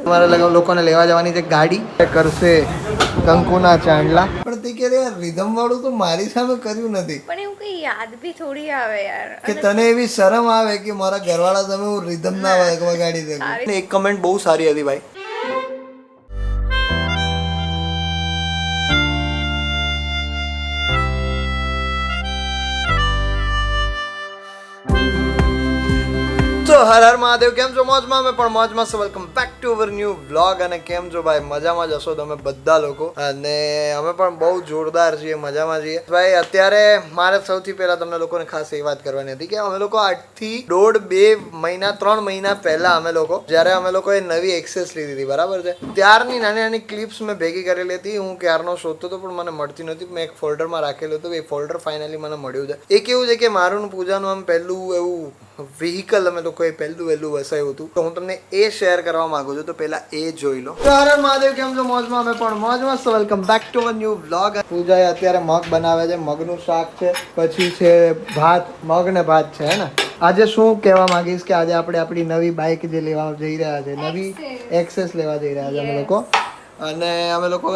અમારા લોકોને લેવા જવાની છે ગાડી, કરશે કંકુના ચાંદલા. પણ તે કે રિધમ વાળું તો મારી સામે કર્યું નથી. પણ એવું કઈ યાદ બી થોડી આવે યાર, કે તને એવી શરમ આવે કે મારા ઘરવાળા તમે હું રિધમ ના વગાડી દે. એક કમેન્ટ બહુ સારી હતી ભાઈ. તો હર હર મહાદેવ. કેમ છો? મોજમાં? અમે પણ મોજમાં. Welcome back to our new vlog. અને કેમ છો ભાઈ? મજામાં જ હશો તમે બધા લોકો. અને અમે પણ બહુ જોરદાર છીએ, મજામાં છીએ ભાઈ. અત્યારે મારે સૌથી પહેલા તમને લોકોને ખાસ એ વાત કરવાની હતી કે અમે લોકો આજથી 1.5-2 મહિના 3 મહિના પહેલા અમે લોકો જ્યારે અમે લોકોએ નવી એક્સેસ લીધી હતી, બરાબર છે, ત્યારની નાની નાની ક્લિપ્સ મેં ભેગી કરેલી હતી. હું ક્યારનો શોધતો હતો પણ મને મળતી નહોતી. મેં એક ફોલ્ડરમાં રાખેલું હતું. એ ફોલ્ડર ફાઇનલી મને મળ્યું છે. એ કેવું છે કે મારું પૂજાનું આમ પહેલું એવું વ્હીકલ અમે લોકોએ પહેલું વસાયું હતું, તો હું તમને એ શેર કરવા માંગુ છું. તો પહેલા એ જોઈ લો. હર હર મહાદેવ. કેમ છો? મોજમાં? અમે પણ મોજમાં. Welcome back to our new vlog. પૂજાએ અત્યારે મગ બનાવે છે. મગનું શાક છે, પછી છે ભાત. મગ ને ભાત છે હે ને. આજે શું કહેવા માંગીશ કે આજે આપણે આપણી નવી બાઇક જે લેવા જઈ રહ્યા છે, નવી એક્સેસ લેવા જઈ રહ્યા છે અમે લોકો. અને અમે લોકો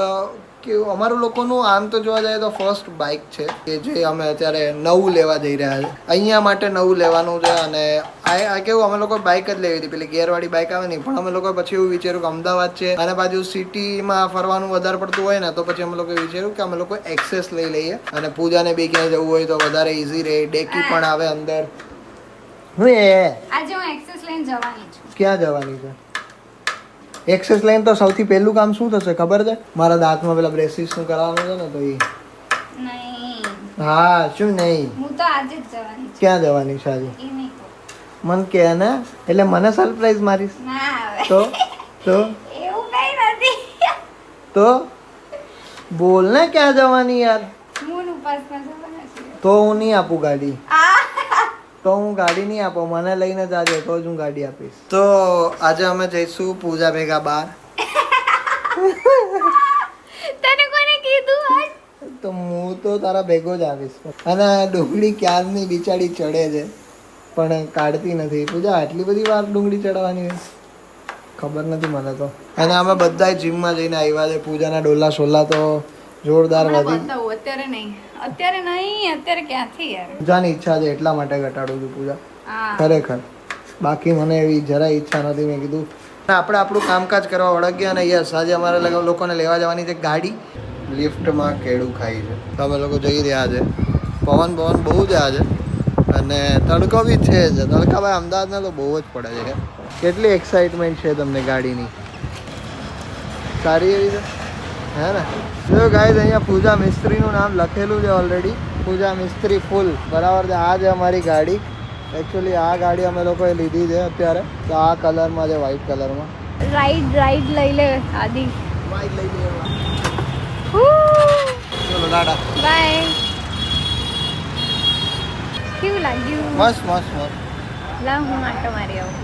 કેવું, અમારું લોકોનું આમ તો જોવા જાય તો ફર્સ્ટ બાઇક છે કે જે અમે અત્યારે નવું લેવા જઈ રહ્યા છે. અહીંયા માટે નવું લેવાનું છે. અને આ કેવું, અમે લોકો બાઇક જ લેવી હતી, પેલી ગેરવાળી બાઇક આવે નહીં, પણ અમે લોકો પછી એવું વિચાર્યું કે અમદાવાદ છે અને બાજુ સિટીમાં ફરવાનું વધારે પડતું હોય ને, તો પછી અમે લોકો વિચાર્યું કે અમે લોકો એક્સેસ લઈ લઈએ. અને પૂજાને બી ક્યાંય જવું હોય તો વધારે ઇઝી રહે. ડેકી પણ આવે અંદર. હું આજે હું એક્સેસ લઈને જવાની છું. ક્યાં જવાની છે? એક્સેસ લઈને તો સૌથી પહેલું કામ શું થશે ખબર છે? મારા દાંતમાં પેલા બ્રેસીસ નું કરાવવાનું છે ને, તો એ. નહીં. હા, શું નહીં? હું તો આજે જ જવાની છું. ક્યાં જવાની છે આજે? એ નહીં મન કે ને, એટલે મને સરપ્રાઈઝ મારીશ? ના આવે. તો એવું કઈ નથી. તો બોલ ને, ક્યાં જવાની યાર? હું ઉપાસના જવાની છું. તો હું નહીં આપું ગાડી. તો હું ગાડી નહીં આપું. મને લઈને જાજે તો જ હું ગાડી આપીશ. તો આજે અમે જઈશું પૂજા ભેગા બહાર. તને કોને કીધું આજ? તો હું તો તારા ભેગો જ આવીશ. અને ડુંગળી ક્યારની બિચારી ચડે છે પણ કાઢતી નથી. પૂજા આટલી બધી વાર ડુંગળી ચડવાની હોય ખબર નથી મને તો. અને અમે બધા જીમમાં જઈને આવ્યા છે. પૂજાના ડોલા શોલા તો જોરદાર વધી. અત્યારે નહીં, અત્યારે ક્યાંથી યાર. પૂજાની ઈચ્છા છે એટલા માટે ઘટાડું છું પૂજા, ખરેખર. બાકી મને એવી જરાય ઈચ્છા નથી. મેં કીધું આપણે આપણું કામકાજ કરવા વળગ્યા. અને યસ, આજે અમારે લોકોને લેવા જવાની છે ગાડી. લિફ્ટમાં કેળું ખાઈ છે તો અમે લોકો જઈ રહ્યા છે. પવન બહુ જ આજે અને તડકો બી છે જ. તડકા ભાઈ અમદાવાદમાં તો બહુ જ પડે છે. કેટલી એક્સાઇટમેન્ટ છે તમને ગાડીની? સારી એવી છે હે ને. જો ગાઈઝ, અહીંયા પૂજા મિસ્ત્રીનું નામ લખેલું છે ઓલરેડી. પૂજા મિસ્ત્રી ફૂલ, બરાબર છે. આ છે અમારી ગાડી. એકચ્યુઅલી આ ગાડી અમે લોકોએ લીધી છે અત્યારે. તો આ કલરમાં છે, વ્હાઈટ કલરમાં. રાઈડ લઈ લે આદિ. વ્હાઈટ લઈ લઈએ. ચલો ટાટા, બાય. કેવું લાગ્યું? મસ્ત. લાવ હું આટો મારી આવું.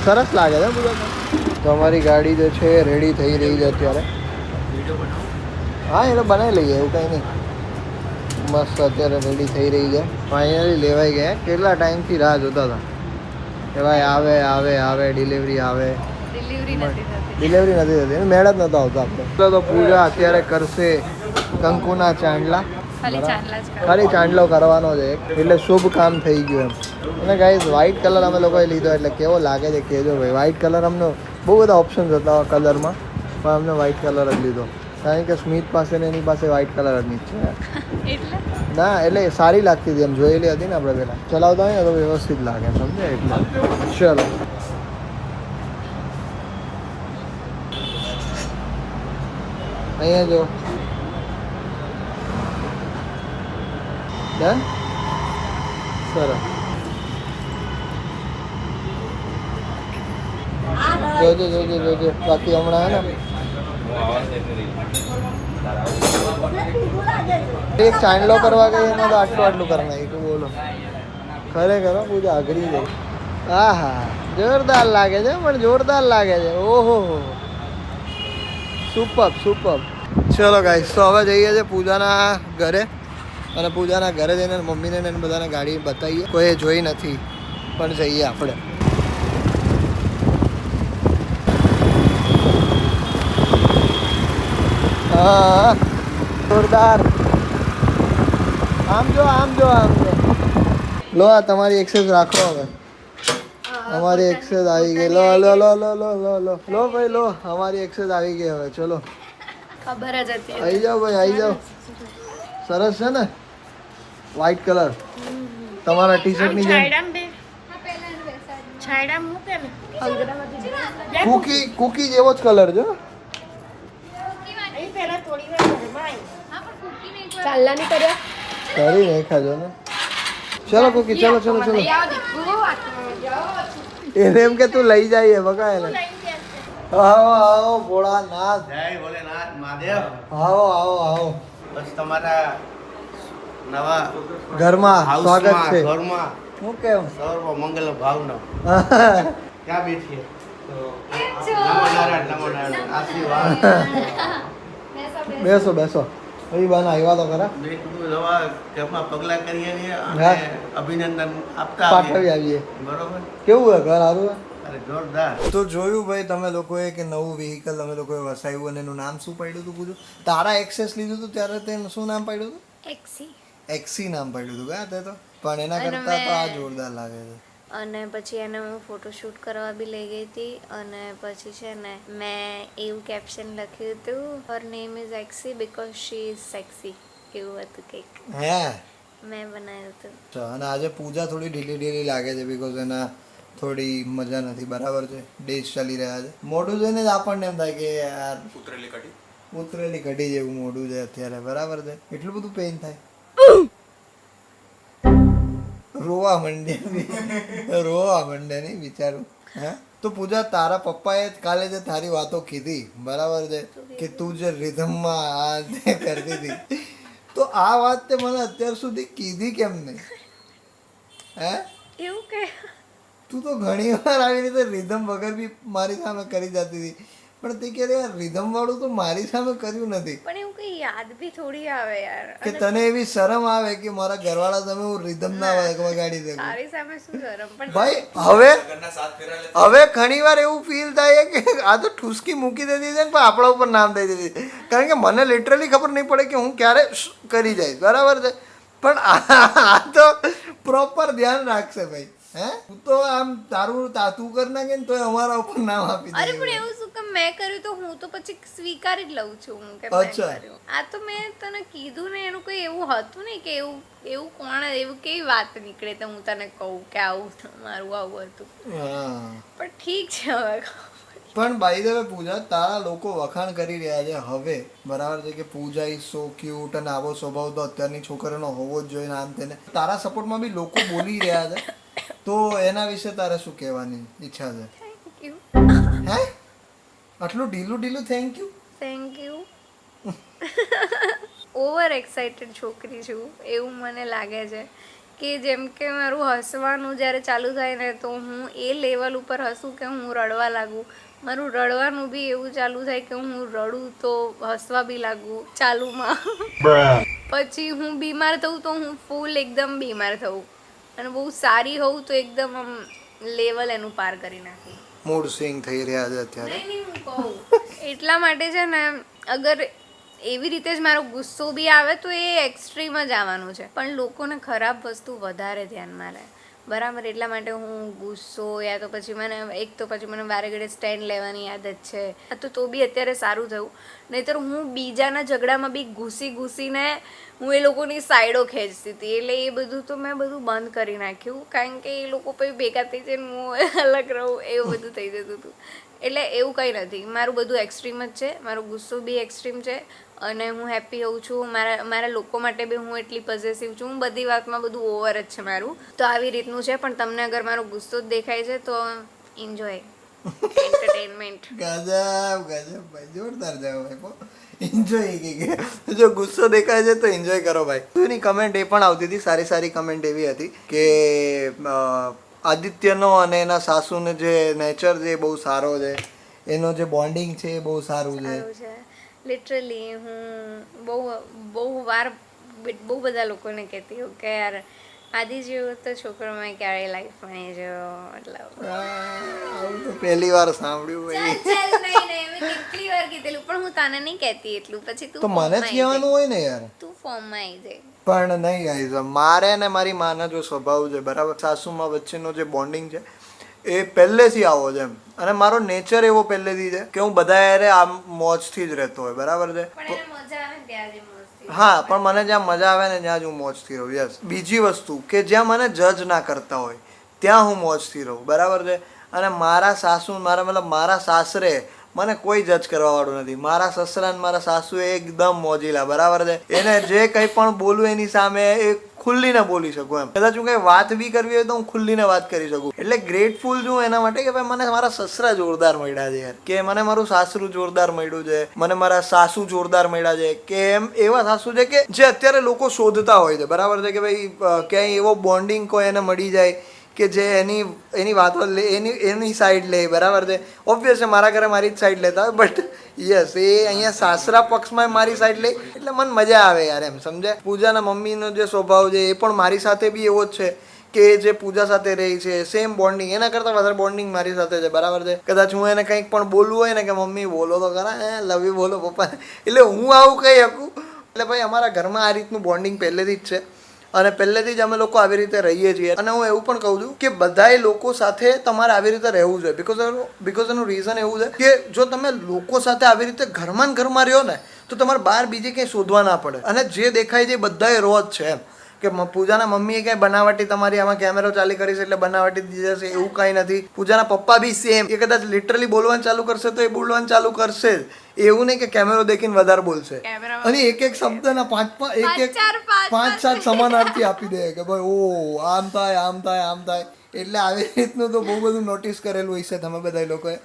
સરસ લાગે છે પૂજા. તો અમારી ગાડી જે છે રેડી થઈ રહી છે અત્યારે. હા, એ તો બનાવી લઈએ, એવું કંઈ નહીં. મસ્ત અત્યારે રેડી થઈ રહી છે. ફાઇનલી લેવાઈ ગયા. કેટલા ટાઈમથી રાહ જોતા હતા કે ભાઈ આવે ડિલિવરી આવે. ડિલિવરી નથી થતી, મેળ જ નતો આવતો આપણે. તો પૂજા અત્યારે કરશે કંકુના ચાંદલા. ખાલી ચાંદલો કરવાનો છે એટલે શુભ કામ થઈ ગયું એમ. અને ગાઈઝ, વ્હાઈટ કલર અમે લોકોએ લીધો એટલે કેવો લાગે છે કહેજો ભાઈ. વ્હાઈટ કલર અમને બહુ બધા ઓપ્શન્સ હતા કલરમાં, પણ અમને વ્હાઈટ કલર જ લીધો કારણ કે સ્મિત પાસે ને એની પાસે વ્હાઈટ કલર જ નહીં છે. ના, એટલે સારી લાગતી હતી, એમ જોયેલી હતી ને આપણે પહેલાં. ચલાવતા હોય ને તો વ્યવસ્થિત લાગે, સમજે એટલે. ચલો અહીંયા જો ડન. સરસ. જોજે. બાકી હમણાં હે ને એક ચાંદલો કરવા ગઈ એમાં તો આટલું કરી નાખ્યું. બોલો, ખરેખર પૂજા અઘરી ગઈ. હા હા, જોરદાર લાગે છે, પણ જોરદાર લાગે છે. ઓહો, સુપર. ચલો ગાઈસ, તો હવે જઈએ છીએ પૂજાના ઘરે. અને પૂજાના ઘરે જઈને મમ્મીને ને બધાને ગાડી બતાવીએ. કોઈ જોઈ નથી પણ જઈએ આપણે. હા જોરદાર. આમ જો આમ જો આમ જો. લો આ તમારી એક્સેસ રાખો હવે. અમારી એક્સેસ આવી ગઈ. લો લો લો લો લો લો લો લો ભાઈ લો. અમારી એક્સેસ આવી ગઈ હવે. ચલો ખબર જ હતી. આવી જાઓ ભાઈ આવી જાઓ. સરસ છે ને વ્હાઈટ કલર તમારા ટી શર્ટની જેમ. કુકી કુકી જેવો જ કલર છે. ચાલલા નહીં કર્યા. કરી નહીં ખાજો ને. ચલો કુકી ચલો ચલો ચલો. એને એમ કે તું લઈ જાય બકા એને. આવો આવો ભોળાનાથ. જય ભોલેનાથ મહાદેવ. આવો આવો આવો. બસ તમારા નવા ઘરમાં સ્વાગત હાઉસમાં છે. ઘરમાં હું કેમ સર્વ મંગલ ભાવના ક્યાં બેઠીએ નમો નારાયણ નમો નારાયણ આશીર્વાદ. બેસો બેસો. એ બાના આવ્યા તો ખરા. મેં કીધું નવા ઘરમાં પગલા કરીએ છીએ હા. અને અભિનંદન આપતા પાઠવી આવીએ. બરોબર. કેવું હે ઘર સારું હે? અરે જોરદાર. તો જોયું ભાઈ તમે લોકોએ કે નવું વ્હીકલ અમે લોકોએ વસાવ્યું અને એનું નામ શું પાડ્યું હતું પૂછ્યું. તારા એક્સેસ લીધું હતું ત્યારે તે શું નામ પાડ્યું હતું? એક્સી નામ પાડ્યું હતું કા તે તો. પણ એના કરતા તો આ જોરદાર લાગે છે. અને પછી એને હું ફોટોશૂટ કરવા બી લઈ ગઈ હતી અને પછી છે ને મેં એવું કેપ્શન લખ્યું હતું her name is Exy because she is sexy એવું હતું કંઈક હે મેં બનાવ્યું હતું. તો અને આજે પૂજા થોડી ઢીલી ઢીલી લાગે છે બીકોઝ એના થોડી મજા નથી બરાબર છે. ડેઝ ચાલી રહ્યા છે. મોઢું જોઈને જ આપણને એમ થાય કે યાર ઉતરેલી કઢી જેવું મોઢું છે અત્યારે બરાબર છે. એટલું બધું પેઇન થાય. રોવા માંડે નહીં વિચારું. હે તો પૂજા તારા પપ્પાએ કાલે જે તારી વાતો કીધી બરાબર છે કે તું જે રિધમમાં આ તે કરતી હતી તો આ વાત તે મને અત્યાર સુધી કીધી કેમ નહીં? હે એવું કે તું તો ઘણી વાર આવી રીતે રિધમ વગર બી મારી સામે કરી જતી હતી પણ તે ક્યારે યાર રિધમ વાળું તો મારી સામે કર્યું નથી. પણ એવું કઈ યાદ બી થોડી આવે યાર કે તને એવી શરમ આવે કે મારા ઘરવાળા તમે હું રિધમ ના વગાડી શકું. તારી સામે શું શરમ પણ ભાઈ હવે ઘણી વાર એવું ફીલ થાય કે આ તો ઠૂસકી મૂકી દેતી છે ને પણ આપણા ઉપર નામ દઈ દીધી. કારણ કે મને લિટરલી ખબર નહીં પડે કે હું ક્યારે કરી જઈશ બરાબર છે પણ આ તો પ્રોપર ધ્યાન રાખશે ભાઈ. હે તું તો આમ તારું તું કર નાખે ને તો અમારા ઉપર નામ આપી દે. અરે પણ એવું શું કે મેં કર્યું તો હું તો પછી સ્વીકારી જ લઉં છું હું કે મેં અચ્છા. કર્યું. આ તો મેં તને કીધું ને એનું કોઈ એવું હતું નહીં કે એવું કોણ એવું કેવી વાત નીકળે તો હું તને કહું કે આવું મારું આવું હતું. હા પણ ઠીક છે હવે. પણ બાય ધ વે પૂજા તારા લોકો વખાણ કરી રહ્યા છે હવે બરાબર છે કે પૂજા ઇઝ સો ક્યુટ અને આવો સ્વભાવ તો અત્યારની છોકરીઓનો હોવો જ જોઈએ આમ તેને તારા સપોર્ટમાં બી લોકો બોલી રહ્યા છે તો એના વિશે તારે શું કહેવાની ઈચ્છા છે? Thank you. હે આટલું ઢીલું થેન્ક યુ. ઓવર એક્સાઇટેડ છોકરી છું એવું મને લાગે છે કે જેમ કે મારું હસવાનું જ્યારે ચાલુ થાય ને તો હું એ લેવલ ઉપર હસું કે હું રડવા લાગું. મારું રડવાનું બી એવું ચાલુ થાય કે હું રડું તો હસવા બી લાગું ચાલુમાં. પછી હું બીમાર થઉં તો હું ફૂલ એકદમ બીમાર થઉં અને બહુ સારી હોઉં તો એકદમ આમ લેવલ એનું પાર કરી નાખું. મૂડ સ્વિંગ થઈ રહ્યા છે અત્યારે. નહીં હું કહું એટલા માટે છે ને અગર એવી રીતે જ મારો ગુસ્સો બી આવે તો એ એક્સ્ટ્રીમ જ આવવાનું છે પણ લોકોને ખરાબ વસ્તુ વધારે ધ્યાનમાં લે બરાબર. એટલા માટે હું ગુસ્સો યા તો પછી મને એક તો પછી મને વારે ઘડે સ્ટેન્ડ લેવાની આદત છે તો બી અત્યારે સારું થયું નહીંતર હું બીજાના ઝઘડામાં બી ઘૂસીને હું એ લોકોની સાઈડો ખેંચતી હતી એટલે એ બધું તો મેં બધું બંધ કરી નાખ્યું કારણ કે એ લોકો પછી ભેગા થઈ જઈને હું અલગ રહું એવું બધું થઈ જતું હતું. એટલે એવું કંઈ નથી મારું બધું એક્સ્ટ્રીમ જ છે. મારો ગુસ્સો બી એક્સ્ટ્રીમ છે અને હું હેપી હોઉં છું. મારા લોકો માટે બી હું એટલી પોઝેસિવ છું. હું બધી વાતમાં બધું ઓવર જ છે મારું. તો આવી રીતનું છે પણ તમને અગર મારો ગુસ્સો જ દેખાય છે તો એન્જોય એન્ટરટેનમેન્ટ. ગજબ ભાઈ જોરદાર જાવ ભાઈ એન્જોય કે જો ગુસ્સો દેખાય છે તો એન્જોય કરો ભાઈ. એની કમેન્ટ એ પણ આવતી હતી સારી કમેન્ટ એવી હતી કે આદિત્યનો અને એના સાસુનો જે નેચર છે એ બહુ સારો છે એનો જે બોન્ડિંગ છે એ બહુ સારું છે. લિટરલી હું બહુ વાર બહુ બધા લોકોને કહેતી હોઉં કે યાર આદિ જેવો તો છોકરો મેં ક્યારેય લાઈફમાં નહીં જોયો મતલબ આવું તો પહેલી વાર સાંભળ્યું ભાઈ. નહીં મેં કેટલી વાર કીધેલું પણ હું તને નહીં કહેતી એટલું, પછી તું તો મને જ કહેવાનું હોય ને યાર. તું ફોર્મમાં આવી જાય. પણ નહીં ગાઈઝ, મારે ને મારી માના જો સ્વભાવ છે બરાબર, સાસુમાં વચ્ચેનો જે બોન્ડિંગ છે એ પહેલેથી આવો છે એમ, અને મારો નેચર એવો પહેલેથી છે કે હું બધા યારે આમ મોજથી જ રહેતો હોય બરાબર છે. પણ એને મજા આવે ને ત્યાં જે મસ્તી. હા, પણ મને જ્યાં મજા આવે ને ત્યાં જ હું મોજથી રહું. યસ. બીજી વસ્તુ કે જ્યાં મને જજ ના કરતા હોય ત્યાં હું મોજથી રહું બરાબર છે. અને મારા સાસુ, મારા સાસરે મને કોઈ જજ કરવા વાળું નથી. મારા સસરા ને મારા સાસુ એકદમ મોજીલા બરાબર છે. એને જે કંઈ પણ બોલું એની સામે એ ખુલ્લીને બોલી શકું એમ. કદાચ હું કંઈ વાત બી કરવી હોય તો હું ખુલ્લીને વાત કરી શકું. એટલે ગ્રેટફુલ છું એના માટે કે ભાઈ મને મારા સસરા જોરદાર મળ્યા છે યાર, કે મને મારું સાસરું જોરદાર મળ્યું છે, મને મારા સાસુ જોરદાર મળ્યા છે, કે એમ એવા સાસુ છે કે જે અત્યારે લોકો શોધતા હોય છે બરાબર છે, કે ભાઈ ક્યાંય એવો બોન્ડિંગ કોઈ એને મળી જાય કે જે એની વાતો લે, એની સાઈડ લે બરાબર છે. ઓબ્વિયસ છે મારા ઘરે મારી જ સાઈડ લેતા હોય, બટ યસ એ અહીંયા સાસરા પક્ષમાં મારી સાઈડ લે એટલે મને મજા આવે યાર એમ, સમજે. પૂજાના મમ્મીનો જે સ્વભાવ છે એ પણ મારી સાથે બી એવો જ છે કે જે પૂજા સાથે રહી છે સેમ બોન્ડિંગ, એના કરતાં વધારે બોન્ડિંગ મારી સાથે છે બરાબર છે. કદાચ હું એને કંઈક પણ બોલવું હોય ને કે મમ્મી બોલો તો ખરા, લવ યુ બોલો પપ્પા, એટલે હું આવું કહી શકું. એટલે ભાઈ અમારા ઘરમાં આ રીતનું બોન્ડિંગ પહેલેથી જ છે અને પહેલેથી જ અમે લોકો આવી રીતે રહીએ છીએ. અને હું એવું પણ કહું છું કે બધાય લોકો સાથે તમારે આવી રીતે રહેવું જોઈએ, બિકોઝ એનું રીઝન એવું છે કે જો તમે લોકો સાથે આવી રીતે ઘરમાં ને ઘરમાં રહ્યો ને તો તમારે બહાર બીજે ક્યાંય શોધવા ના પડે, અને જે દેખાય છે એ બધાય રો જ છે એમ. કે પૂજાના મમ્મીએ ક્યાંય બનાવટી તમારી આમાં કેમેરો ચાલી કરીશ એટલે બનાવટી દીધી જશે એવું કાંઈ નથી. પૂજાના પપ્પા બી સેમ, એ કદાચ લિટરલી બોલવાનું ચાલુ કરશે તો એ બોલવાનું ચાલુ કરશે જ, એવું નહીં કે કેમેરો દેખીને વધારે બોલશે. અને એક શબ્દના પાંચ સાત સમાનાર્થી આપી દે કે ભાઈ ઓ આમ થાય આમ થાય આમ થાય. એટલે આવી રીતનું તો બહુ બધું નોટિસ કરેલું હશે તમે બધા લોકોએ.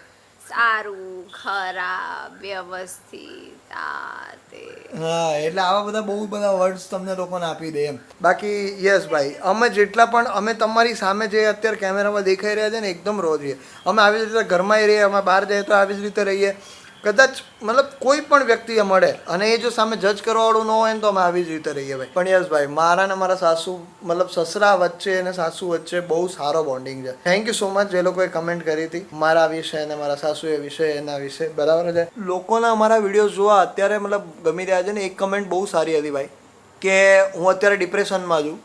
સારું, ખરાબ, વ્યવસ્થિત, આ તે. હા, એટલે આવા બધા બહુ બધા વર્ડ્સ તમને લોકોને આપી દે એમ. બાકી યસ ભાઈ, અમે જેટલા પણ અમે તમારી સામે જે અત્યારે કેમેરામાં દેખાઈ રહ્યા છે ને એકદમ રો છીએ. અમે આવી જ રીતે ઘરમાં રહીએ, અમે બહાર જઈએ તો આવી જ રીતે રહીએ. કદાચ કોઈ પણ વ્યક્તિ મળે અને એ જો સામે જજ કરવાવાળું ન હોય ને તો અમે આવી જ રીતે રહીએ ભાઈ. પણ યસ ભાઈ, મારા ને મારા સાસુ સસરા વચ્ચે અને સાસુ વચ્ચે બહુ સારો બોન્ડિંગ છે. થેન્ક યુ સો મચ જે લોકોએ કમેન્ટ કરી હતી મારા વિશે અને મારા સાસુએ વિશે, એના વિશે બરાબર છે. લોકોના અમારા વિડીયોઝ જોવા અત્યારે ગમી રહ્યા છે ને. એક કમેન્ટ બહુ સારી હતી ભાઈ કે હું અત્યારે ડિપ્રેશનમાં છું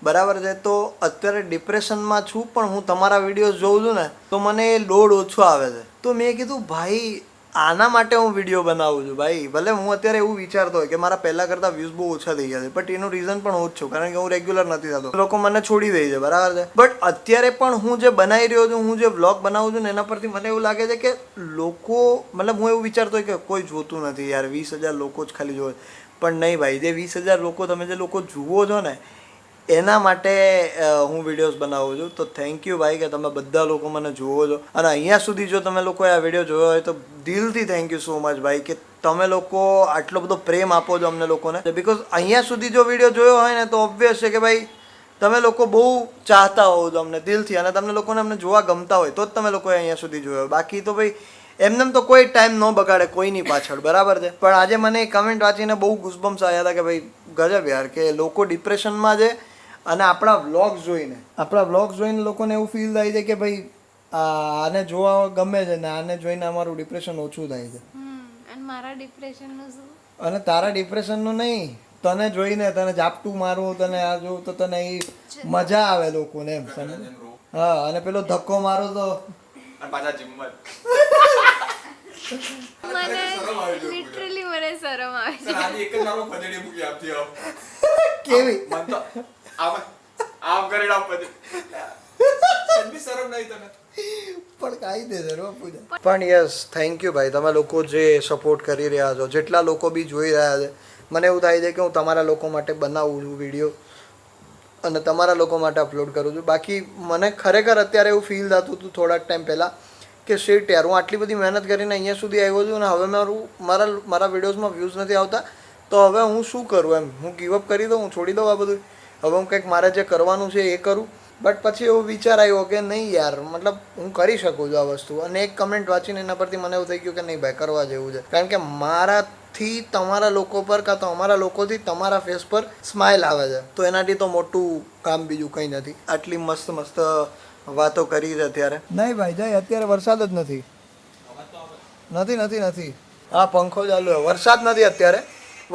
બરાબર છે, તો અત્યારે ડિપ્રેશનમાં છું પણ હું તમારા વિડીયોઝ જોઉં છું ને તો મને એ લોડ ઓછો આવે છે. તો મેં કીધું ભાઈ આના માટે હું વિડીયો બનાવું છું ભાઈ. ભલે હું અત્યારે એવું વિચારતો હોય કે મારા પહેલાં કરતાં વ્યૂઝ બહુ ઓછા થઈ ગયા છે, બટ એનું રીઝન પણ હું જ છું, કારણ કે હું રેગ્યુલર નથી થતો, લોકો મને છોડી દે છે બરાબર છે. બટ અત્યારે પણ હું જે બનાવી રહ્યો છું, હું જે વ્લોગ બનાવું છું ને એના પરથી મને એવું લાગે છે કે લોકો હું એવું વિચારતો હોય કે કોઈ જોતું નથી યાર, 20,000 લોકો જ ખાલી જોવે. પણ નહીં ભાઈ, જે 20,000 લોકો તમે જે લોકો જુઓ છો ને એના માટે હું વિડીયોઝ બનાવું છું. તો થેન્ક યુ ભાઈ કે તમે બધા લોકો મને જુઓ છો, અને અહીંયા સુધી જો તમે લોકોએ આ વિડીયો જોયો હોય તો દિલથી થેન્ક યુ સો મચ ભાઈ કે તમે લોકો આટલો બધો પ્રેમ આપો છો અમને લોકોને. બિકોઝ અહીંયા સુધી જો વિડીયો જોયો હોય ને તો ઓબ્વિયસ છે કે ભાઈ તમે લોકો બહુ ચાહતા હોવ છો અમને દિલથી, અને તમને લોકોને અમને જોવા ગમતા હોય તો જ તમે લોકોએ અહીંયા સુધી જોયો. બાકી તો ભાઈ એમને તો કોઈ ટાઈમ ન બગાડે કોઈની પાછળ બરાબર છે. પણ આજે મને કમેન્ટ વાંચીને બહુ ગુઝબમ્સ આવ્યા હતા કે ભાઈ ગજબ યાર, કે લોકો ડિપ્રેશનમાં છે અને આપણા વ્લોગ્સ જોઈને લોકોને એવું ફીલ થાય છે કે ભાઈ આને જોવા ગમે છે ને આને જોઈને અમારું ડિપ્રેશન ઓછું થાય છે. અને મારા ડિપ્રેશનનું શું? અને તારા ડિપ્રેશનનું નહીં, તને જોઈને તને ઝાપટું મારું, તને આ જોઉં તો તને એ મજા આવે લોકોને એમ સમજ. હા, અને પેલો ધક્કો મારો તો મને લિટરલી મને શરમ આવે છે. કેવી પણ કાયદેસર પૂજા. પણ યસ, થેન્ક યુ ભાઈ, તમે લોકો જે સપોર્ટ કરી રહ્યા છો, જેટલા લોકો બી જોઈ રહ્યા છે, મને એવું થાય છે કે હું તમારા લોકો માટે બનાવું છું વિડીયો અને તમારા લોકો માટે અપલોડ કરું છું. બાકી મને ખરેખર અત્યારે એવું ફીલ થતું હતું થોડાક ટાઈમ પહેલાં કે શેટ યાર, હું આટલી બધી મહેનત કરીને અહીંયા સુધી આવ્યો છું અને હવે મારા વિડીયોઝમાં વ્યૂઝ નથી આવતા, તો હવે હું શું કરું એમ. હું ગીવઅપ કરી દઉં, હું છોડી દઉં આ બધું, હવે હું કંઈક મારે જે કરવાનું છે એ કરું. બટ પછી એવો વિચાર આવ્યો કે નહીં યાર, હું કરી શકું છું આ વસ્તુ. અને એક કમેન્ટ વાંચીને એના પરથી મને એવું થઈ ગયું કે નહીં ભાઈ, કરવા જેવું છે. કારણ કે મારાથી તમારા લોકો પર કાં તો અમારા લોકોથી તમારા ફેસ પર સ્માઇલ આવે છે, તો એનાથી તો મોટું કામ બીજું કંઈ નથી. આટલી મસ્ત મસ્ત વાતો કરી છે અત્યારે. નહીં ભાઈ જાય, અત્યારે વરસાદ જ નથી. હા પંખો ચાલુ છે. વરસાદ નથી અત્યારે,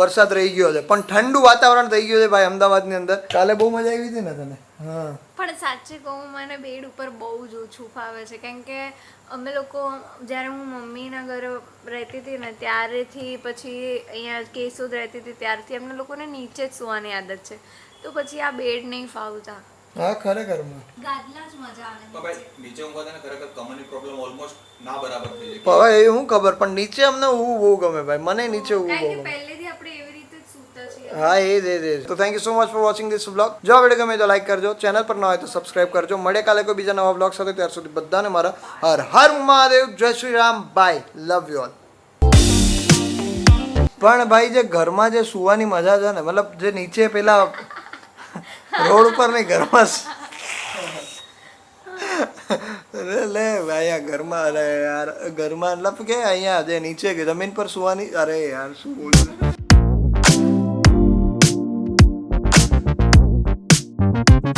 વરસાદ રહી ગયો છે પણ ઠંડુ વાતાવરણ થઈ ગયું છે ભાઈ અમદાવાદની અંદર. કાલે બહુ મજા આવી હતી ને તને? હા પણ સાચે કહું મને બેડ ઉપર બહુ જ ઓછું ફાવે છે, કેમ કે અમે લોકો જ્યારે હું મમ્મીના ઘરે રહેતી હતી ને ત્યારેથી પછી અહીંયા કેશોદ રહેતી હતી ત્યારથી અમને લોકોને નીચે જ સૂવાની આદત છે, તો પછી આ બેડ નહીં ફાવતા. હા ખરેખર ગાદલા જ મજા આવે. તો ભાઈ નીચે ઊંઘવા ને ખરેખર કમરની પ્રોબ્લેમ ઓલમોસ્ટ ના બરાબર થઈ જાય. હવે એ હું ખબર પણ નીચે અમને ઊંઘવું બહુ ગમે ભાઈ, મને નીચે ઊંઘવું બહુ કારણ કે ગમે. પહેલેથી આપણે એવી રીતે જ સૂતા છીએ. હા એ જ તો thank you so much for watching this vlog. જો આ વિડીયો ગમે તો લાઈક કરજો, ચેનલ પર ન હોય તો સબસ્ક્રાઇબ કરજો. મળે કાલે કોઈ બીજા નવા વ્લોગ સાથે, ત્યાર સુધી બધાને મારા હર હર મહાદેવ, જય Shri Ram, bye, love you all. પણ ભાઈ જે ઘરમાં જે સુવાની મજા છે ને, મતલબ જે નીચે પેલા રોડ ઉપર નહીં ઘરમાં લે ભાઈ આ ઘરમાં, અરે યાર ઘરમાં મતલબ કે અહીંયા જે નીચે જમીન પર સુવાની, અરે યાર શું બોલું.